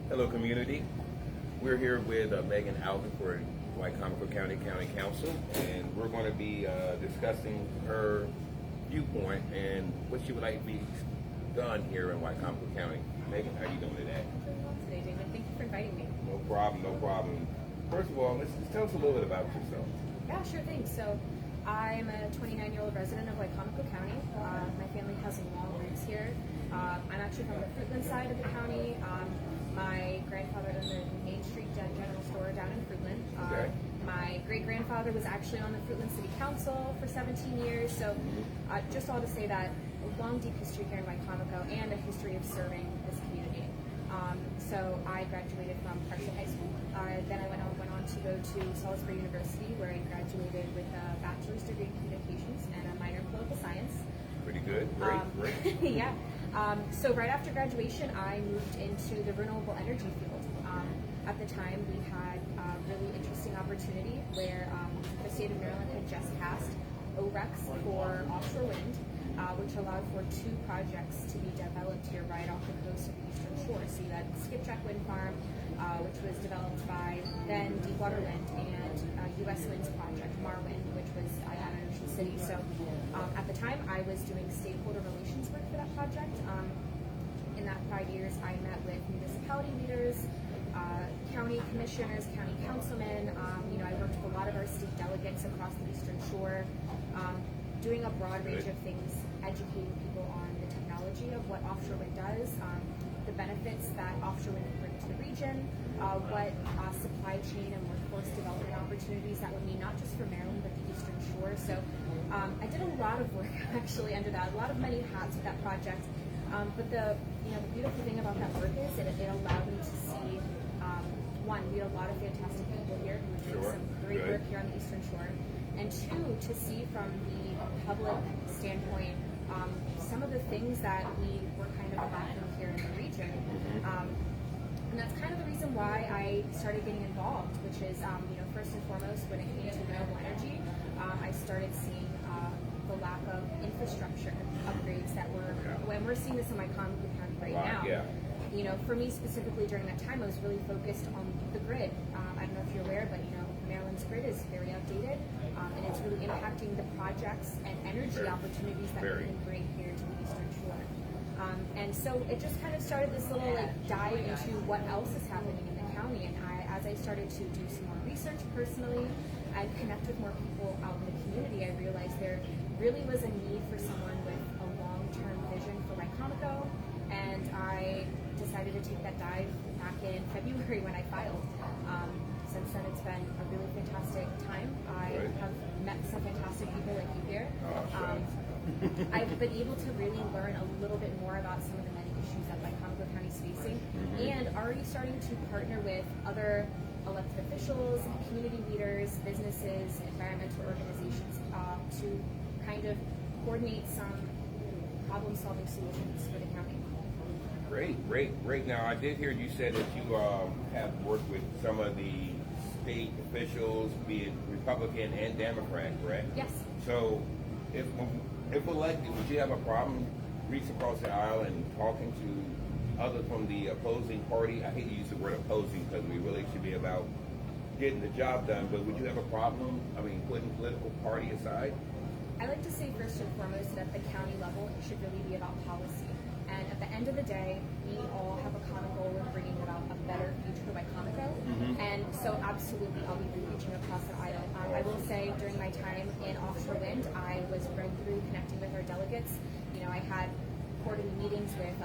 Hello, community. We're here with Meghan Outten for Wycomico County Council, and we're going to be discussing her viewpoint and what she would like to be done here in Wycomico County. Meghan, how you doing today? I'm doing well today, David. Thank you for inviting me. No problem, no problem. First of all, let's tell us a little bit about yourself. Yeah, sure thing. So, I'm a 29-year-old resident of Wycomico County. My family has long roots here. I'm actually from the Fruitland side of the county. My grandfather owned the Main Street General Store down in Fruitland. Okay. My great-grandfather was actually on the Fruitland City Council for 17 years. So, just all to say that a long, deep history here in Wycomico and a history of serving this community. So I graduated from Parkson High School. Then I went on to go to Salisbury University, where I graduated with a bachelor's degree in communications and a minor in political science. Pretty good. Great. Yeah. So right after graduation, I moved into the renewable energy field. At the time, we had a really interesting opportunity where the state of Maryland had just passed ORECs for offshore wind, which allowed for 2 projects to be developed here right off the coast of the Eastern Shore. So you had Skipjack Wind Farm, which was developed by then Deepwater Wind, and U.S. Wind's project, Marwind, which was at Ocean City. So at the time, I was doing stakeholder relations work for that project. In that 5 years, I met with municipality leaders, county commissioners, county councilmen. I worked with a lot of our state delegates across the Eastern Shore, doing a broad range of things, educating people on the technology of what offshore wind does, the benefits that offshore wind can bring to the region, what supply chain and workforce development opportunities that would mean not just for Maryland but the Eastern Shore. So I did a lot of work actually under that, a lot of many hats with that project. But the beautiful thing about that work is it allowed me to see, one, we had a lot of fantastic people here who were doing some great work here on the Eastern Shore, and 2, to see from the public standpoint some of the things that we were kind of lacking here in the region. And that's kind of the reason why I started getting involved, which is, first and foremost, when it came to renewable energy, I started seeing the lack of infrastructure upgrades that and we're seeing this in Wycomico County right now. Yeah. For me specifically during that time, I was really focused on the grid. I don't know if you're aware, but Maryland's grid is very outdated, and it's really impacting the projects and energy opportunities that we can bring here to the Eastern Shore. And so it just kind of started this little dive into what else is happening in the county. And as I started to do some more research personally and connect with more people out in the community, I realized there really was a need for someone with a long-term vision for Wycomico. And I decided to take that dive back in February when I filed. Since then, it's been a really fantastic time. I have met some fantastic people like you here. I've been able to really learn a little bit more about some of the many issues that Wycomico County is facing, and already starting to partner with other elected officials, community leaders, businesses, environmental organizations to kind of coordinate some problem-solving solutions for the county. Great. Now, I did hear you said that you have worked with some of the state officials, be it Republican and Democrat, correct? Yes. So, if elected, would you have a problem reaching across the aisle and talking to others from the opposing party? I hate to use the word opposing because we really should be about getting the job done, but would you have a problem, putting political party aside? I like to say first and foremost that at the county level, it should really be about policy. And at the end of the day, we all have a common goal of bringing about a better future for Wycomico. And so absolutely, I'll be reaching across the aisle. I will say during my time in offshore wind, I was running through connecting with our delegates. I had quarterly meetings with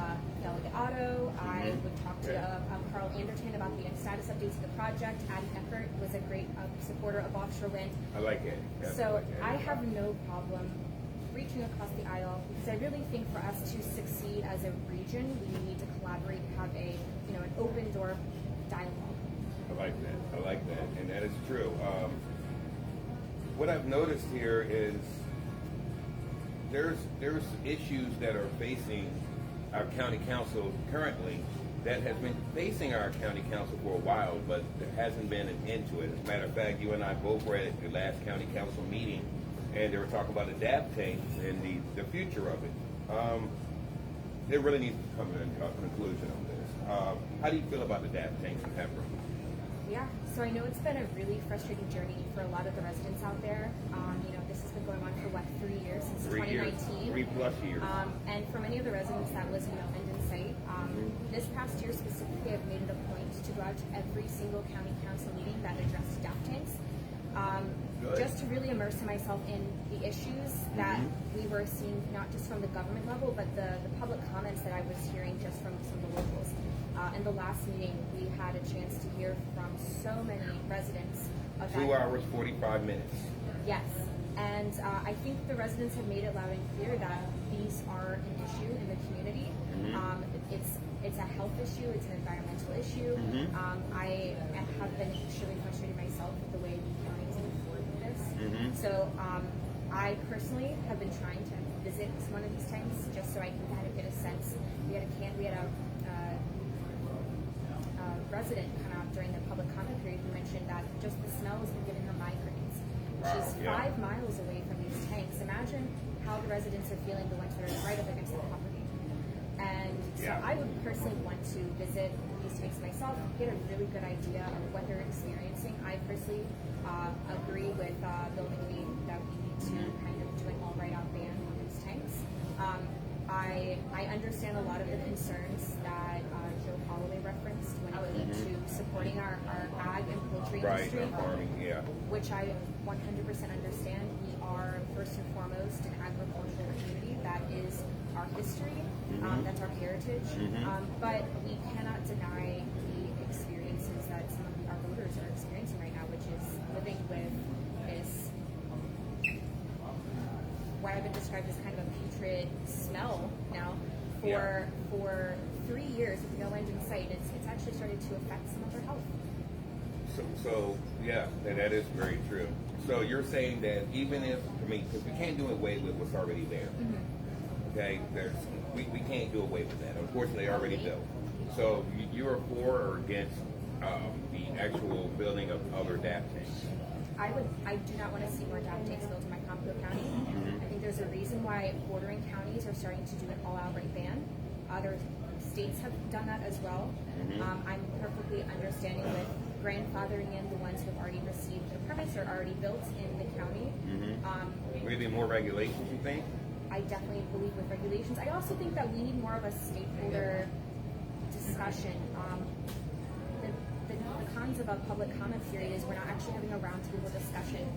Delegate Otto. I would talk to Carl Anderton about the status updates of the project. Addie Eckert was a great supporter of offshore wind. I like it. So I have no problem reaching across the aisle, because I really think for us to succeed as a region, we need to collaborate, have an open door dialogue. I like that, and that is true. What I've noticed here is there's issues that are facing our county council currently that has been facing our county council for a while, but there hasn't been an end to it. As a matter of fact, you and I both were at the last county council meeting, and they were talking about adapting and the future of it. There really needs to come to a conclusion on this. How do you feel about the DAP tanks in Pembroke? Yeah, so I know it's been a really frustrating journey for a lot of the residents out there. This has been going on for 3 years, since 2019. 3+ years. And for many of the residents that was in end in sight, this past year specifically, I've made it a point to go out to every single county council meeting that addressed DAP tanks. Just to really immerse myself in the issues that we were seeing, not just from the government level, but the public comments that I was hearing just from some of the locals. In the last meeting, we had a chance to hear from so many residents about 2 hours, 45 minutes. Yes, and I think the residents have made it loud and clear that these are an issue in the community. It's a health issue, it's an environmental issue. I have been extremely frustrated myself with the way the county is moving forward with this. So I personally have been trying to visit one of these tanks just so I can kind of get a sense. We had a resident come out during the public comment period who mentioned that just the smell has been giving her migraines. She's 5 miles away from these tanks. Imagine how the residents are feeling, the ones that are right up against the property. And so I would personally want to visit these tanks myself, get a really good idea of what they're experiencing. I personally agree with Building Lead that we need to kind of do an all-right-out ban on these tanks. I understand a lot of the concerns that Joe Holloway referenced when it came to supporting our ag and poultry industry, farming, which I 100% understand. We are first and foremost an agricultural community. That is our history, that's our heritage, but we cannot deny the experiences that some of our voters are experiencing right now, which is living with this what I've been described as kind of a putrid smell now for 3 years with no end in sight. It's actually started to affect some of their health. So yeah, that is very true. So you're saying that even if, because we can't do away with what's already there. Okay, we can't do away with that. Unfortunately, already built. So you are for or against the actual building of other DAP tanks? I do not want to see more DAP tanks built in my Compo County. I think there's a reason why bordering counties are starting to do an all-outright ban. Other states have done that as well. I'm perfectly understanding with grandfathering in the ones who have already received the permits or already built in the county. Maybe more regulations, you think? I definitely believe with regulations. I also think that we need more of a stakeholder discussion. The cons of a public comment period is we're not actually having a roundtable discussion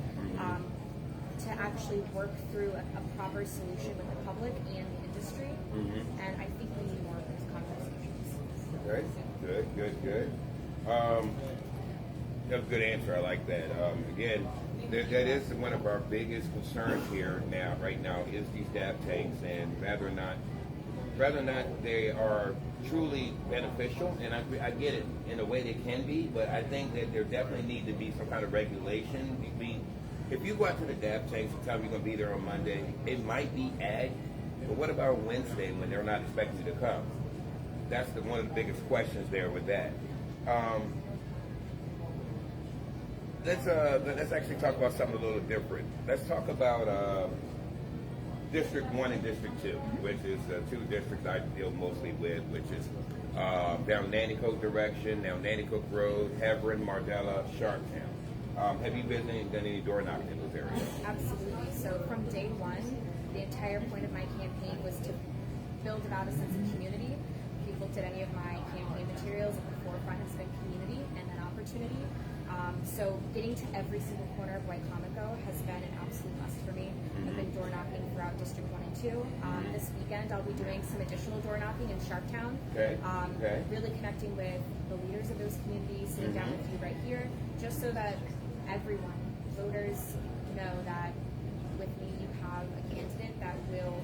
to actually work through a proper solution with the public and the industry. And I think we need more of those conversations. Okay, good. That's a good answer. I like that. Again, that is one of our biggest concerns here right now is these DAP tanks, and whether or not they are truly beneficial, and I get it in a way they can be, but I think that there definitely need to be some kind of regulation. If you go out to the DAP tanks and tell them you're going to be there on Monday, it might be ag, but what about Wednesday when they're not expecting you to come? That's one of the biggest questions there with that. Let's actually talk about something a little different. Let's talk about District 1 and District 2, which is the two districts I deal mostly with, which is down Nanticoke direction, down Nanticoke Road, Hebron, Mardella, Sharptown. Have you done any door knocking in those areas? Absolutely. So from day one, the entire point of my campaign was to build about a sense of community. If you've looked at any of my campaign materials, at the forefront has been community and then opportunity. So getting to every single corner of Waikamago has been an absolute must for me. I've been door knocking throughout District 1 and 2. This weekend I'll be doing some additional door knocking in Sharptown. Really connecting with the leaders of those communities, sitting down with you right here, just so that everyone, voters, know that with me you have a candidate that will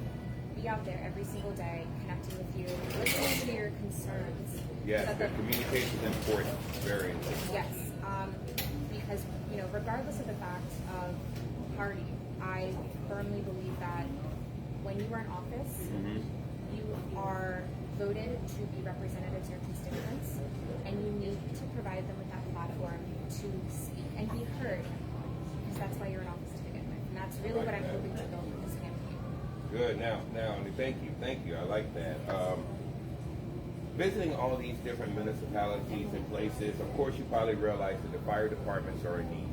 be out there every single day connecting with you, listening to your concerns. Yes, the communication is important, very important. Yes, because regardless of the fact of party, I firmly believe that when you are in office, you are voted to be representatives of your constituents, and you need to provide them with that platform to speak and be heard, because that's why you're in office to begin with. And that's really what I'm hoping to build with this campaign. Good. Now, thank you. I like that. visiting all of these different municipalities and places, of course, you probably realize that the fire departments are in need.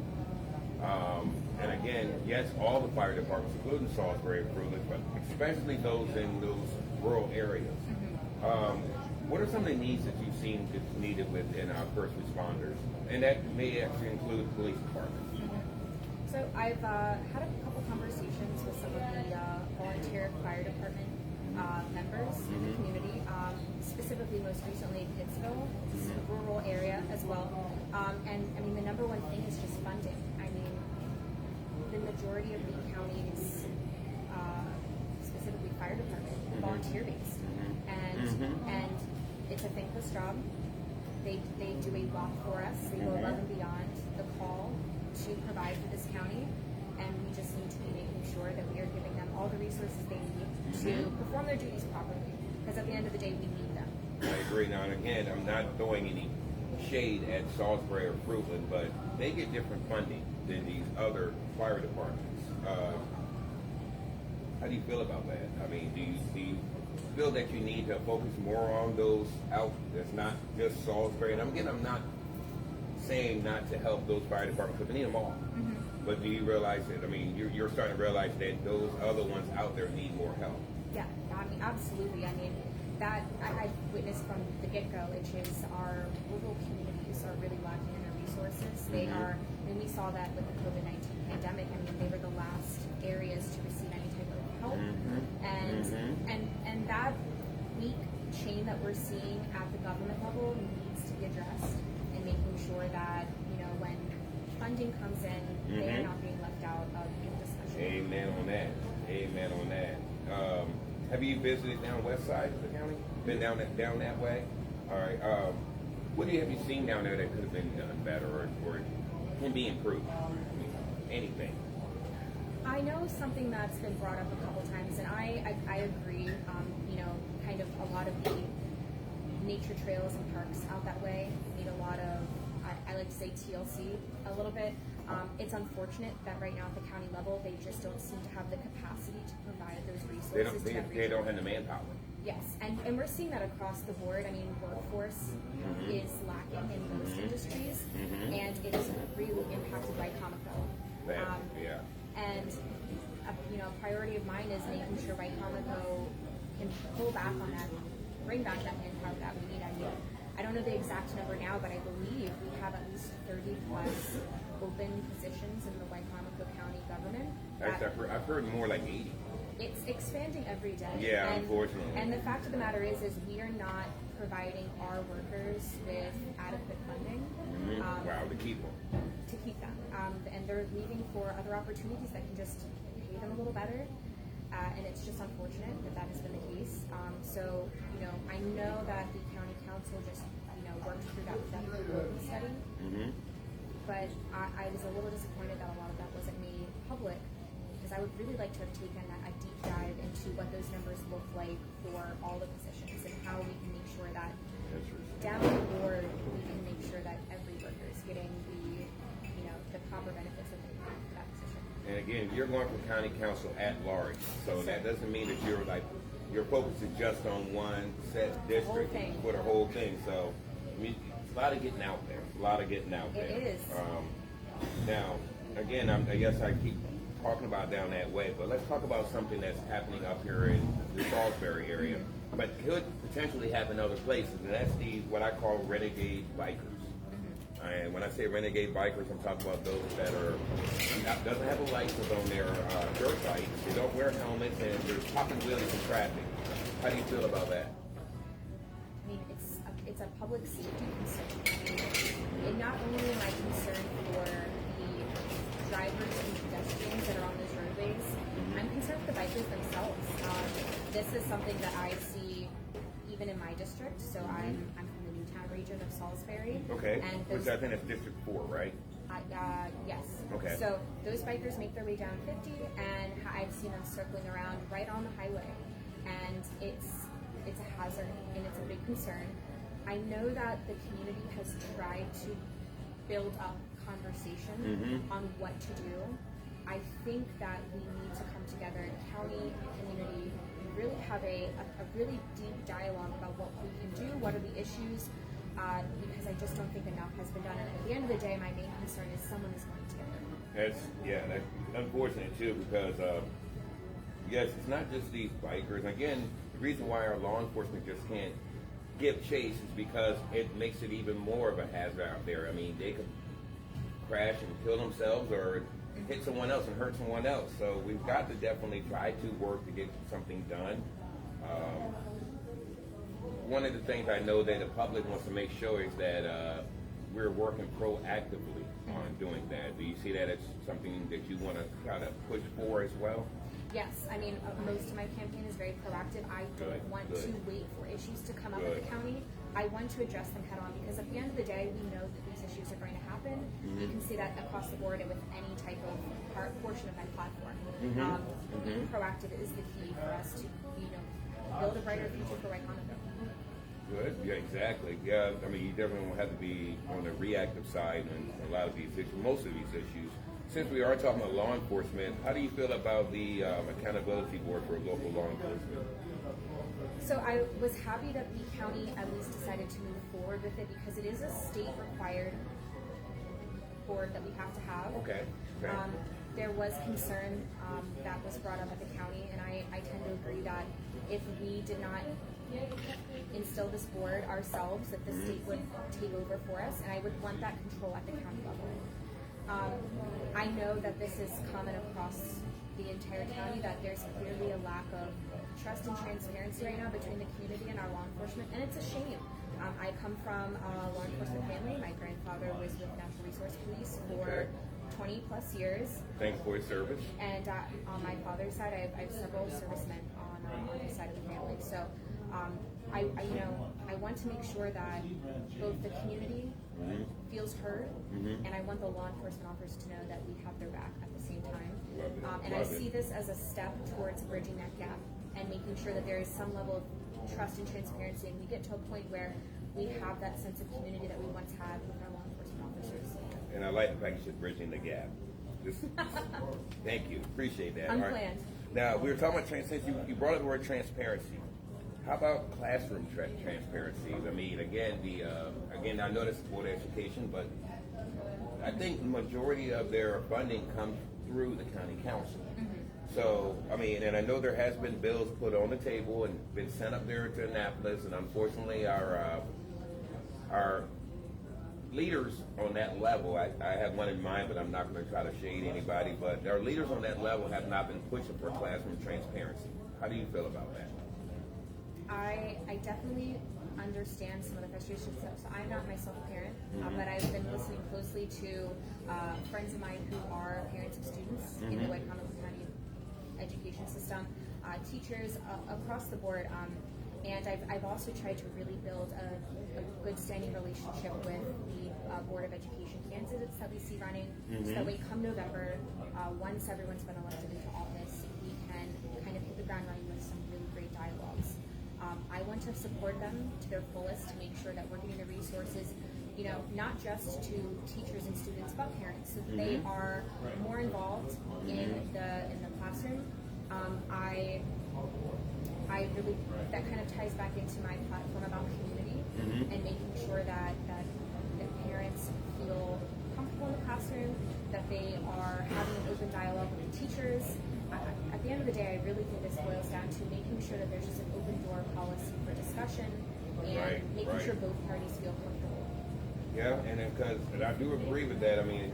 And again, yes, all the fire departments, including Salisbury and Fruitland, but especially those in those rural areas. What are some of the needs that you've seen that's needed within our first responders? And that may actually include police departments. So I've had a couple conversations with some of the volunteer fire department members in the community, specifically most recently in Pittsville, it's a rural area as well. And I mean, the number one thing is just funding. I mean, the majority of Lee counties, specifically fire department, volunteer based, and it's a thankless job. They do a lot for us. They go above and beyond the call to provide for this county, and we just need to be making sure that we are giving them all the resources they need to perform their duties properly. Because at the end of the day, we need them. I agree. Now, and again, I'm not throwing any shade at Salisbury or Fruitland, but they get different funding than these other fire departments. How do you feel about that? I mean, do you feel that you need to focus more on those out that's not just Salisbury? And again, I'm not saying not to help those fire departments because we need them all. But do you realize that, I mean, you're starting to realize that those other ones out there need more help? Yeah, I mean, absolutely. I mean, that I've witnessed from the get-go, which is our rural communities are really lacking in their resources. They are, and we saw that with the COVID-19 pandemic. I mean, they were the last areas to receive any type of help. And that weak chain that we're seeing at the government level needs to be addressed, and making sure that, you know, when funding comes in, they are not being left out of the discussion. Amen on that. Amen on that. Have you visited down west side of the county? Been down that way? All right. What have you seen down there that could have been done better or can be improved? I mean, anything. I know something that's been brought up a couple times, and I agree. You know, kind of a lot of the nature trails and parks out that way need a lot of, I like to say TLC a little bit. It's unfortunate that right now at the county level, they just don't seem to have the capacity to provide those resources. They don't have the manpower. Yes, and we're seeing that across the board. I mean, workforce is lacking in most industries, and it's really impacted by Comico. And you know, a priority of mine is making sure by Comico can pull back on that, bring back that manpower that we need. I mean, I don't know the exact number now, but I believe we have at least 30 plus open positions in the Wicomico County government. I've heard more like 80. It's expanding every day. Yeah, unfortunately. And the fact of the matter is we are not providing our workers with adequate funding. Wow, to keep them. To keep them. And they're leaving for other opportunities that can just pay them a little better. And it's just unfortunate that has been the case. So, you know, I know that the county council just, you know, worked through that feasibility study. But I was a little disappointed that a lot of that wasn't made public, because I would really like to have taken a deep dive into what those numbers look like for all the positions and how we can make sure that down the board we can make sure that every worker is getting the, you know, the proper benefits that they need for that position. And again, you're going for county council at large, so that doesn't mean that you're like your focus is just on one set district for the whole thing. So I mean, it's a lot of getting out there. It is. Now, again, I guess I keep talking about down that way, but let's talk about something that's happening up here in the Salisbury area, but could potentially happen other places, and that's what I call renegade bikers. And when I say renegade bikers, I'm talking about those that doesn't have a license on their dirt bikes. They don't wear helmets, and they're popping wheelies in traffic. How do you feel about that? I mean, it's a public safety concern. And not only am I concerned for the drivers and pedestrians that are on those roadways, I'm concerned for the bikers themselves. This is something that I see even in my district. So I'm from the Newtown region of Salisbury. Okay. And which I think is District 4, right? Yes. Okay. So those bikers make their way down 50, and I've seen them circling around right on the highway, and it's a hazard and it's a big concern. I know that the community has tried to build up conversation on what to do. I think that we need to come together, county, community, really have a really deep dialogue about what we can do, what are the issues, because I just don't think enough has been done. And at the end of the day, my main concern is someone is going to get hurt. That's unfortunate too, because yes, it's not just these bikers. Again, the reason why our law enforcement just can't give chase is because it makes it even more of a hazard out there. I mean, they could crash and kill themselves or hit someone else and hurt someone else. So we've got to definitely try to work to get something done. One of the things I know that the public wants to make sure is that we're working proactively on doing that. Do you see that as something that you want to try to push for as well? Yes, I mean, most of my campaign is very proactive. I don't want to wait for issues to come up in the county. I want to address them head on because at the end of the day, we know that these issues are going to happen. You can see that across the board and with any type of portion of my platform. Being proactive is the key for us to, build a brighter future for Wycomico. Good. Yeah, exactly. Yeah, I mean, you definitely have to be on the reactive side in a lot of these issues, most of these issues. Since we are talking about law enforcement, how do you feel about the accountability board for local law enforcement? So I was happy that the county at least decided to move forward with it because it is a state-required board that we have to have. Okay. There was concern that was brought up at the county, and I tend to agree that if we did not instill this board ourselves, that the state would take over for us, and I would want that control at the county level. I know that this is common across the entire county, that there's clearly a lack of trust and transparency right now between the community and our law enforcement, and it's a shame. I come from a law enforcement family. My grandfather was with Natural Resource Police for 20 plus years. Thanks for his service. And on my father's side, I have several servicemen on his side of the family. So I want to make sure that both the community feels heard, and I want the law enforcement officers to know that we have their back at the same time. And I see this as a step towards bridging that gap and making sure that there is some level of trust and transparency, and we get to a point where we have that sense of community that we once had with our law enforcement officers. And I like the fact you said bridging the gap. Thank you. Appreciate that. Unplanned. All right. Now, we were talking about since you brought up the word transparency. How about classroom transparency? I mean, again, I know this is Board of Education, but I think the majority of their funding comes through the county council. So, I mean, and I know there has been bills put on the table and been sent up there to Annapolis, and unfortunately our leaders on that level, I have one in mind, but I'm not going to try to shade anybody, but our leaders on that level have not been pushing for classroom transparency. How do you feel about that? I definitely understand some of the frustrations. So I'm not myself a parent, but I've been listening closely to friends of mine who are parents of students in the Wycomico County education system, teachers across the board, and I've also tried to really build a good standing relationship with the Board of Education candidates that we see running, so that way come November, once everyone's been elected into office, we can kind of hit the ground running with some really great dialogues. I want to support them to their fullest to make sure that we're getting the resources, not just to teachers and students, but parents, so that they are more involved in the classroom. I really, that kind of ties back into my platform about community and making sure that parents feel comfortable in the classroom, that they are having an open dialogue with the teachers. At the end of the day, I really think this boils down to making sure that there's just an open door policy for discussion and making sure both parties feel comfortable. Yeah, and I do agree with that. I mean,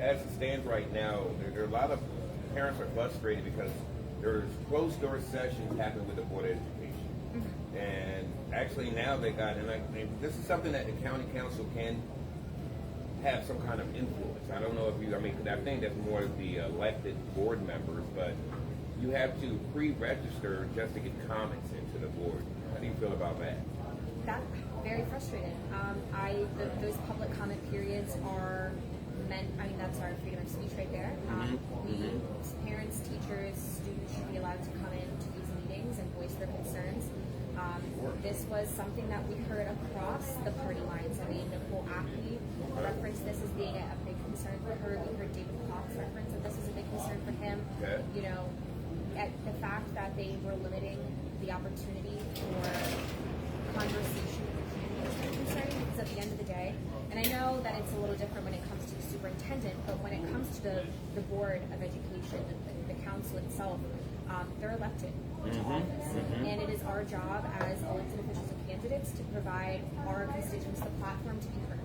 as it stands right now, there are a lot of parents are frustrated because there's closed door sessions happening with the Board of Education, and actually now they got, and this is something that the county council can have some kind of influence. I don't know if you, I think that's more of the elected board members, but you have to pre-register just to get comments into the board. How do you feel about that? That's very frustrating. Those public comment periods are meant, that's our freedom of speech right there. We, parents, teachers, students should be allowed to come into these meetings and voice their concerns. This was something that we heard across the party lines. Nicole Ackley referenced this as being a big concern for her. We heard David Cox reference that this is a big concern for him. at the fact that they were limiting the opportunity for conversation with the candidates is concerning, because at the end of the day, and I know that it's a little different when it comes to the superintendent, but when it comes to the board of education, the council itself, they're elected to office, and it is our job as elected officials and candidates to provide our constituents the platform to be heard.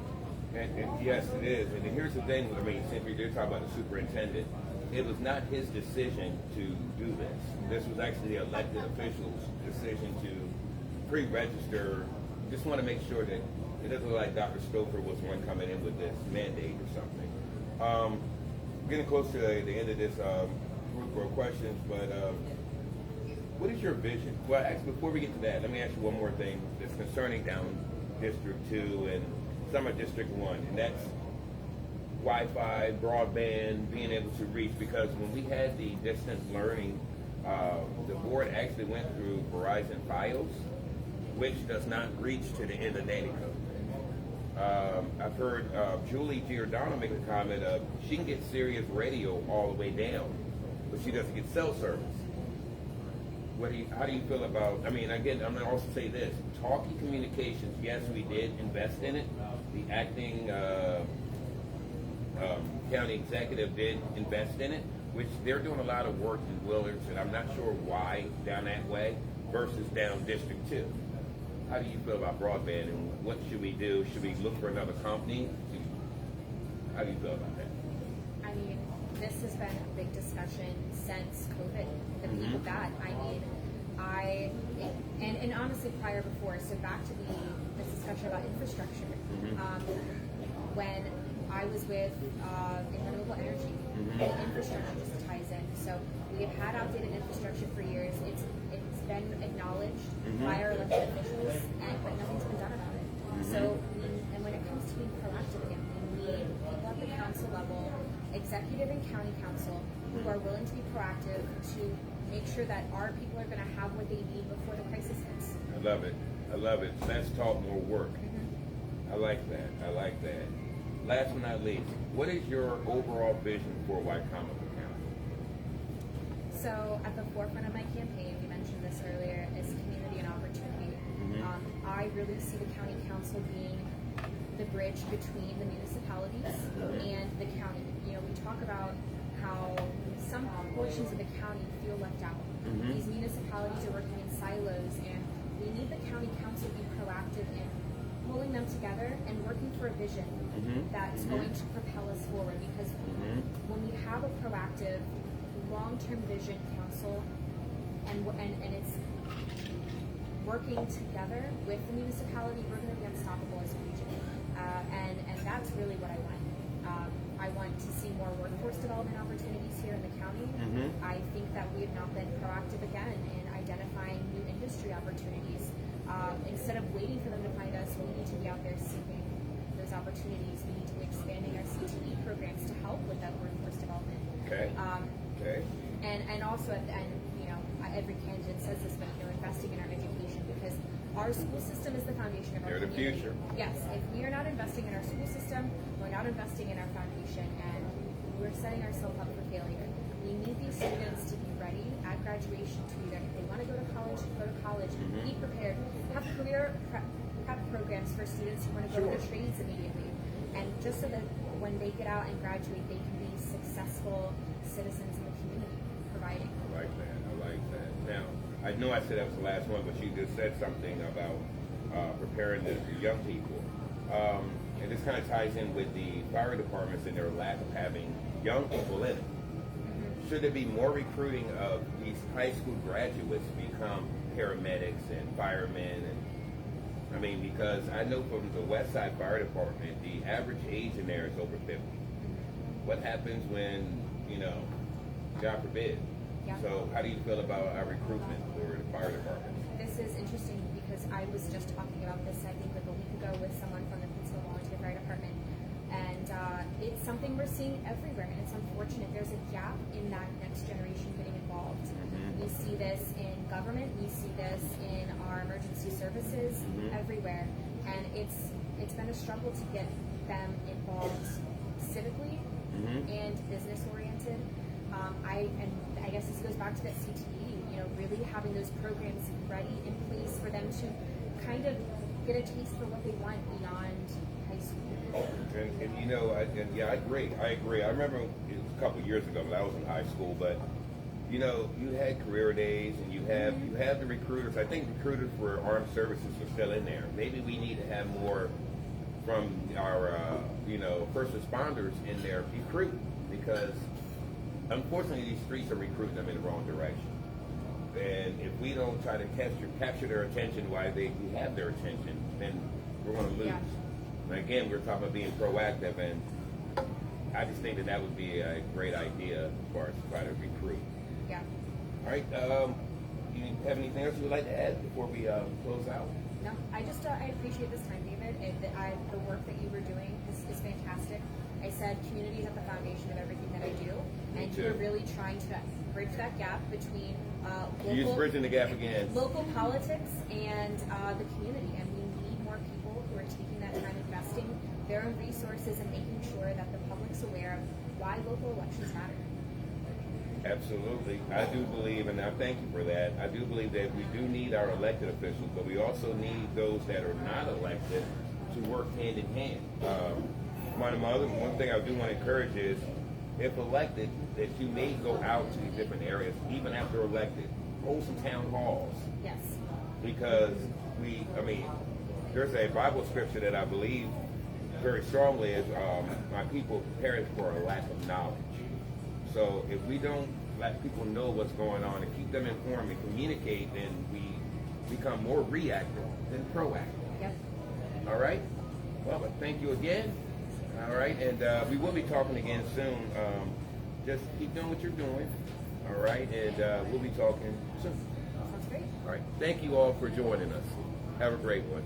And yes, it is. And here's the thing. I mean, since we did talk about the superintendent, it was not his decision to do this. This was actually the elected officials' decision to pre-register. Just want to make sure that it doesn't look like Dr. Stouffer was the one coming in with this mandate or something. Getting close to the end of this group of questions, but what is your vision? Well, actually, before we get to that, let me ask you one more thing that's concerning down District 2 and some of District 1, and that's Wi-Fi, broadband, being able to reach, because when we had the distance learning, the board actually went through Verizon Fios, which does not reach to the end of data code. I've heard Julie Giordano make a comment of she can get Sirius radio all the way down, but she doesn't get cell service. How do you feel about, I mean, again, I'm going to also say this, Talkie Communications, yes, we did invest in it. The acting county executive did invest in it, which they're doing a lot of work in Willards, and I'm not sure why down that way versus down District 2. How do you feel about broadband, and what should we do? Should we look for another company? How do you feel about that? I mean, this has been a big discussion since COVID, the peak of that. I mean, and honestly prior before, so back to this discussion about infrastructure. When I was with in renewable energy, the infrastructure just ties in. So we have had outdated infrastructure for years. It's been acknowledged by our elected officials, but nothing's been done about it. So, and when it comes to being proactive again, we need people at the council level, executive and county council, who are willing to be proactive to make sure that our people are going to have what they need before the crisis hits. I love it. I love it. Let's talk more work. I like that. I like that. Last but not least, what is your overall vision for Wycomico County? So at the forefront of my campaign, we mentioned this earlier, is community and opportunity. I really see the county council being the bridge between the municipalities and the county. You know, we talk about how some portions of the county feel left out. These municipalities are working in silos, and we need the county council to be proactive in pulling them together and working for a vision that's going to propel us forward. Because when we have a proactive, long-term vision council, and it's working together with the municipality, we're going to be unstoppable as a region. And that's really what I want. I want to see more workforce development opportunities here in the county. I think that we have not been proactive again in identifying new industry opportunities. Instead of waiting for them to find us, we need to be out there seeking those opportunities. We need to be expanding our CTE programs to help with that workforce development. And also at the end, you know, every candidate says this, but you know, investing in our education, because our school system is the foundation of our community. They're the future. Yes, if we are not investing in our school system, we're not investing in our foundation, and we're setting ourselves up for failure. We need these students to be ready at graduation to either, if they want to go to college, be prepared, have career prep programs for students who want to go to their trades immediately, and just so that when they get out and graduate, they can be successful citizens in the community, providing. I like that. I like that. Now, I know I said that was the last one, but you just said something about preparing the young people. And this kind of ties in with the fire departments and their lack of having young people in it. Should there be more recruiting of these high school graduates to become paramedics and firemen? And I mean, because I know from the West Side Fire Department, the average age in there is over 50. What happens when, you know, God forbid? So how do you feel about our recruitment for the fire department? This is interesting because I was just talking about this, I think, like a week ago with someone from the Pittsville Volunteer Fire Department. And it's something we're seeing everywhere, and it's unfortunate. There's a gap in that next generation getting involved. We see this in government, we see this in our emergency services, everywhere. And it's been a struggle to get them involved civically and business oriented. I guess this goes back to that CTE, you know, really having those programs ready in place for them to kind of get a taste for what they want beyond high school. And you know, I agree. I remember it was a couple of years ago when I was in high school, but you know, you had career days and you have the recruiters. I think recruiters for armed services are still in there. Maybe we need to have more from our first responders in there recruit, because unfortunately these streets are recruiting them in the wrong direction. And if we don't try to capture their attention while we have their attention, then we're going to lose. Yeah. And again, we're talking about being proactive, and I just think that would be a great idea as far as try to recruit. Yeah. All right. You have anything else you would like to add before we close out? No, I appreciate this time, David. The work that you were doing is fantastic. I said community is at the foundation of everything that I do, and you're really trying to bridge that gap between You're bridging the gap again. Local politics and the community, and we need more people who are taking that time, investing their own resources, and making sure that the public's aware of why local elections matter. Absolutely. I do believe, and I thank you for that, I do believe that we do need our elected officials, but we also need those that are not elected to work hand in hand. One thing I do want to encourage is, if elected, that you may go out to these different areas, even after elected, hold some town halls. Yes. Because there's a Bible scripture that I believe very strongly is, my people perish for a lack of knowledge. So if we don't let people know what's going on and keep them informed and communicate, then we become more reactive than proactive. Yep. All right? Well, but thank you again. All right? And we will be talking again soon. Just keep doing what you're doing. All right? And we'll be talking soon. Sounds great. All right. Thank you all for joining us. Have a great one.